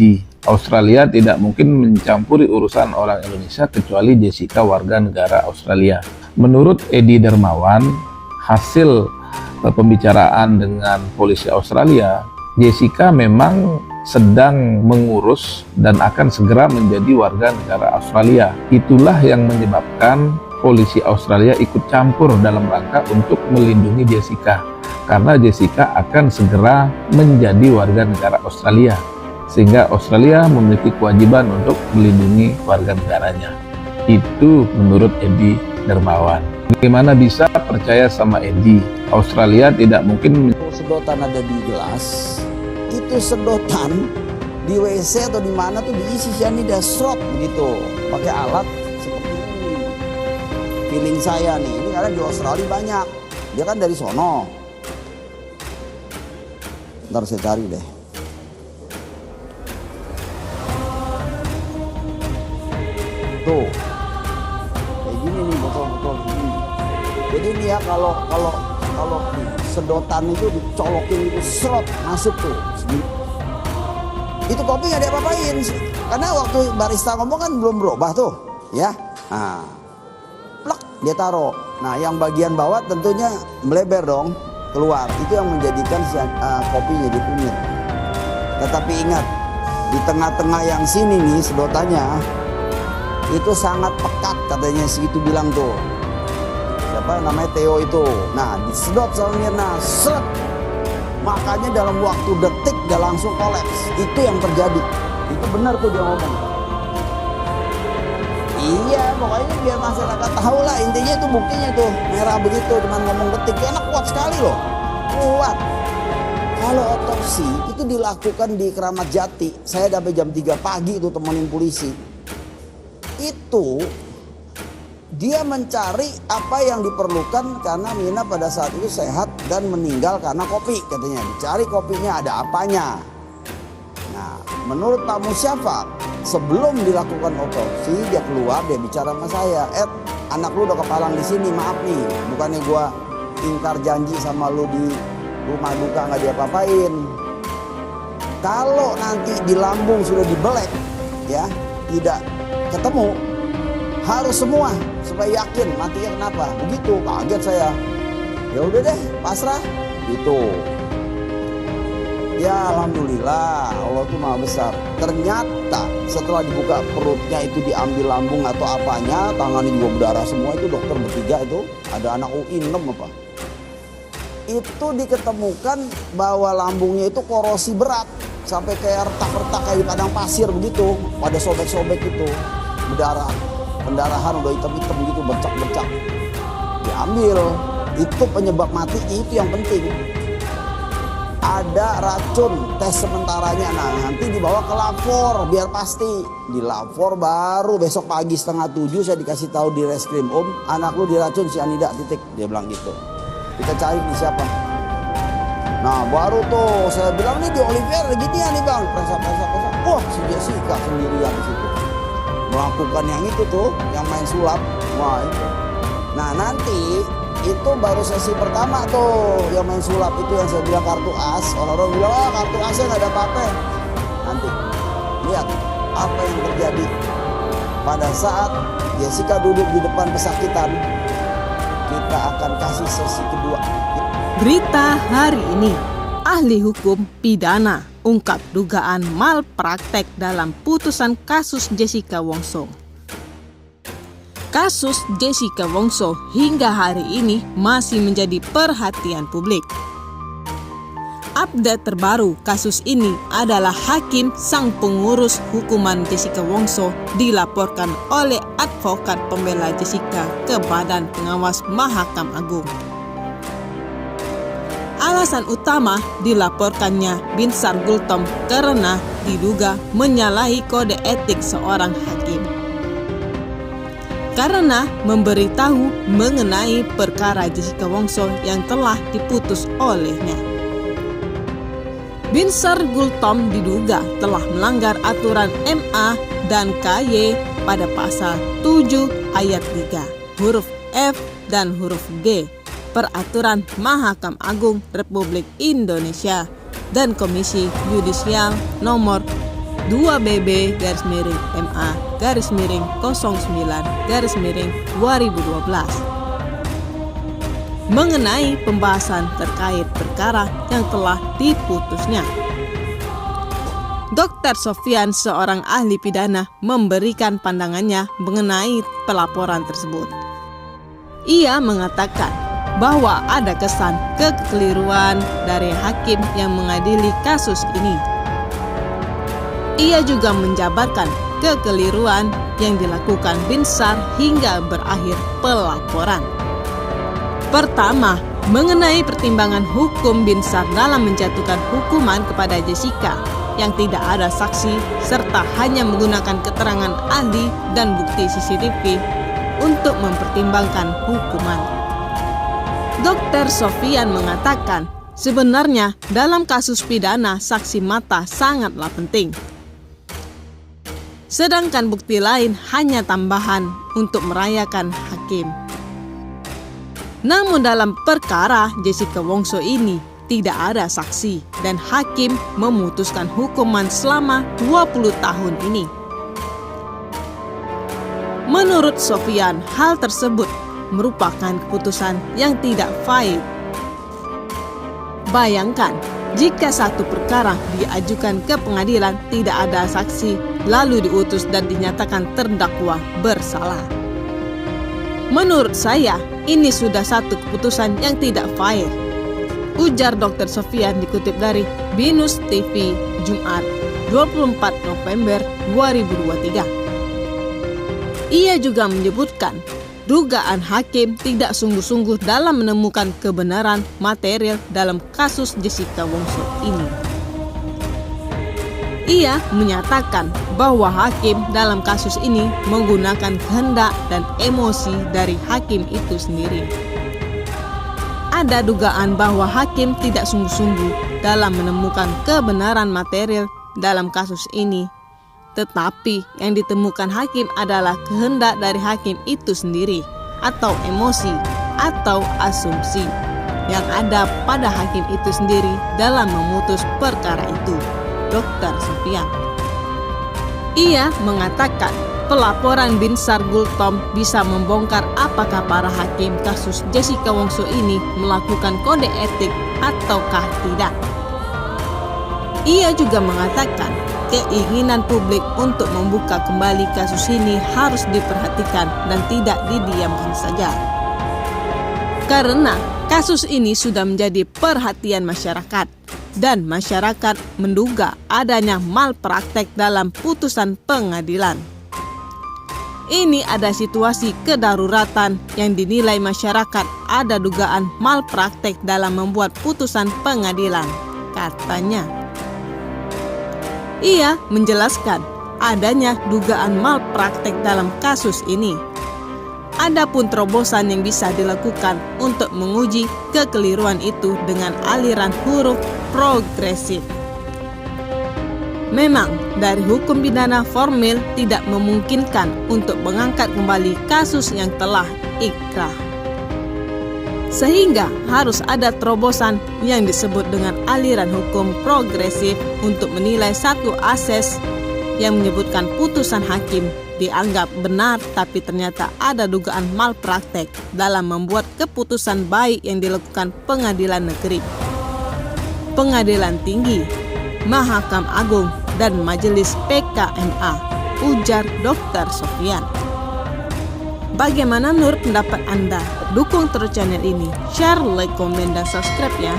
Edi. Australia tidak mungkin mencampuri urusan orang Indonesia kecuali Jessica warga negara Australia. Menurut Edi Darmawan, hasil pembicaraan dengan polisi Australia, Jessica memang sedang mengurus dan akan segera menjadi warga negara Australia. Itulah yang menyebabkan polisi Australia ikut campur dalam rangka untuk melindungi Jessica, karena Jessica akan segera menjadi warga negara Australia, sehingga Australia memiliki kewajiban untuk melindungi warga negaranya. Itu menurut Edi Darmawan. Bagaimana bisa percaya sama Edi? Australia tidak mungkin sedotan ada di gelas, itu sedotan di WC atau di mana tuh diisi cyanida srot begitu, pakai alat seperti ini. Feeling saya nih, ini karena di Australia banyak, dia kan dari sono. Ntar saya cari deh. Tuh, kayak gini nih botol-botol gini. Jadi ini ya kalau sedotan itu dicolokin itu serot masuk tuh. Itu kopi nggak diapa-apain, karena waktu barista ngomong kan belum berubah tuh, ya. Nah, plak dia taruh. Nah, yang bagian bawah tentunya melebar dong keluar. Itu yang menjadikan kopi jadi kunyit. Tetapi ingat, di tengah-tengah yang sini nih sedotannya itu sangat pekat katanya si itu bilang tuh. Siapa namanya Theo itu. Nah, disedot sama Mirna, seret. Makanya dalam waktu detik dia langsung kolaps. Itu yang terjadi. Itu benar tuh dia ngomong. Iya, pokoknya biar masyarakat tahu lah, intinya itu buktinya tuh merah begitu, cuman ngomong detik. Dia enak kuat sekali loh. Kuat. Kalau otopsi itu dilakukan di Keramat Jati. Saya sampai jam 3 pagi itu temenin polisi. Itu dia mencari apa yang diperlukan karena Mina pada saat itu sehat dan meninggal karena kopi katanya. Dicari kopinya ada apanya. Nah, menurut Pak Musyafak, sebelum dilakukan otopsi dia keluar, dia bicara sama saya, anak lu udah kepalang di sini, maaf nih, bukannya gua ingkar janji sama lu di rumah duka nggak diapa-apain. Kalau nanti di lambung sudah dibelek, ya tidak ketemu, harus semua supaya yakin matinya kenapa. Begitu, kaget saya. Ya udah deh, pasrah gitu. Ya alhamdulillah, Allah tuh maha besar. Ternyata setelah dibuka perutnya itu diambil lambung atau apanya, tangannya juga berdarah semua. Itu dokter bertiga itu, ada anak UI 6 apa. Itu diketemukan bahwa lambungnya itu korosi berat. Sampai kayak retak-retak kayak di padang pasir begitu. Pada sobek-sobek itu, berdarah. Pendarahan udah hitam-hitam gitu, bercak-bercak. Diambil, itu penyebab mati, itu yang penting. Ada racun, tes sementaranya. Nah, nanti dibawa ke lapor biar pasti. Di lapor baru besok pagi 6:30 saya dikasih tahu di reskrim, anak lu diracun cyanida titik. Dia bilang gitu. Kita cari nih siapa. Nah, baru tuh saya bilang nih di Oliver gini ya nih bang, perasa. Wah, si Jessica sendirian di situ. Melakukan yang itu tuh, yang main sulap. Wah itu. Nah nanti itu baru sesi pertama tuh, yang main sulap itu yang saya bilang kartu as. Orang-orang bilang, oh kartu asnya gak ada apa-apa. Nanti lihat apa yang terjadi pada saat Jessica duduk di depan pesakitan. Kita akan kasih sesi kedua. Berita hari ini, ahli hukum pidana ungkap dugaan malpraktek dalam putusan kasus Jessica Wongso. Kasus Jessica Wongso hingga hari ini masih menjadi perhatian publik. Update terbaru kasus ini adalah hakim sang pengurus hukuman Jessica Wongso dilaporkan oleh advokat pembela Jessica ke Badan Pengawas Mahkamah Agung. Alasan utama dilaporkannya Binsar Gultom karena diduga menyalahi kode etik seorang hakim. Karena memberitahu mengenai perkara Jessica Wongso yang telah diputus olehnya. Binsar Gultom diduga telah melanggar aturan MA dan KY pada pasal 7 ayat 3, huruf F dan huruf G Peraturan Mahkamah Agung Republik Indonesia dan Komisi Yudisial nomor 2BB-MA-09-09/2012 mengenai pembahasan terkait perkara yang telah diputusnya. Dr. Sofian, seorang ahli pidana, memberikan pandangannya mengenai pelaporan tersebut. Ia mengatakan bahwa ada kesan kekeliruan dari hakim yang mengadili kasus ini. Ia juga menjabarkan kekeliruan yang dilakukan Binsar hingga berakhir pelaporan. Pertama, mengenai pertimbangan hukum Binsar dalam menjatuhkan hukuman kepada Jessica yang tidak ada saksi serta hanya menggunakan keterangan ahli dan bukti CCTV untuk mempertimbangkan hukuman. Dr. Sofian mengatakan, sebenarnya dalam kasus pidana saksi mata sangatlah penting. Sedangkan bukti lain hanya tambahan untuk merayakan hakim. Namun dalam perkara Jessica Wongso ini tidak ada saksi dan hakim memutuskan hukuman selama 20 tahun ini. Menurut Sofian, hal tersebut merupakan keputusan yang tidak fair. Bayangkan, jika satu perkara diajukan ke pengadilan tidak ada saksi, lalu diutus dan dinyatakan terdakwa bersalah. Menurut saya, ini sudah satu keputusan yang tidak fair, ujar Dr. Sofian dikutip dari Binus TV Jumat 24 November 2023. Ia juga menyebutkan dugaan hakim tidak sungguh-sungguh dalam menemukan kebenaran material dalam kasus Jessica Wongso ini. Ia menyatakan bahwa hakim dalam kasus ini menggunakan kehendak dan emosi dari hakim itu sendiri. Ada dugaan bahwa hakim tidak sungguh-sungguh dalam menemukan kebenaran material dalam kasus ini, tetapi yang ditemukan hakim adalah kehendak dari hakim itu sendiri, atau emosi, atau asumsi yang ada pada hakim itu sendiri dalam memutus perkara itu, Dr. Sofian. Ia mengatakan pelaporan Binsar Gultom bisa membongkar apakah para hakim kasus Jessica Wongso ini melakukan kode etik ataukah tidak. Ia juga mengatakan keinginan publik untuk membuka kembali kasus ini harus diperhatikan dan tidak didiamkan saja. Karena kasus ini sudah menjadi perhatian masyarakat dan masyarakat menduga adanya malpraktek dalam putusan pengadilan. Ini ada situasi kedaruratan yang dinilai masyarakat ada dugaan malpraktek dalam membuat putusan pengadilan, katanya. Ia menjelaskan adanya dugaan malpraktek dalam kasus ini. Adapun terobosan yang bisa dilakukan untuk menguji kekeliruan itu dengan aliran huruf progresif. Memang dari hukum pidana formil tidak memungkinkan untuk mengangkat kembali kasus yang telah ikrah. Sehingga harus ada terobosan yang disebut dengan aliran hukum progresif untuk menilai satu asas yang menyebutkan putusan hakim dianggap benar tapi ternyata ada dugaan malpraktek dalam membuat keputusan baik yang dilakukan pengadilan negeri, pengadilan tinggi, Mahkamah Agung, dan Majelis PKMA, ujar Dr. Sofian. Bagaimana menurut pendapat Anda? Dukung terus channel ini, share, like, komen, dan subscribe ya.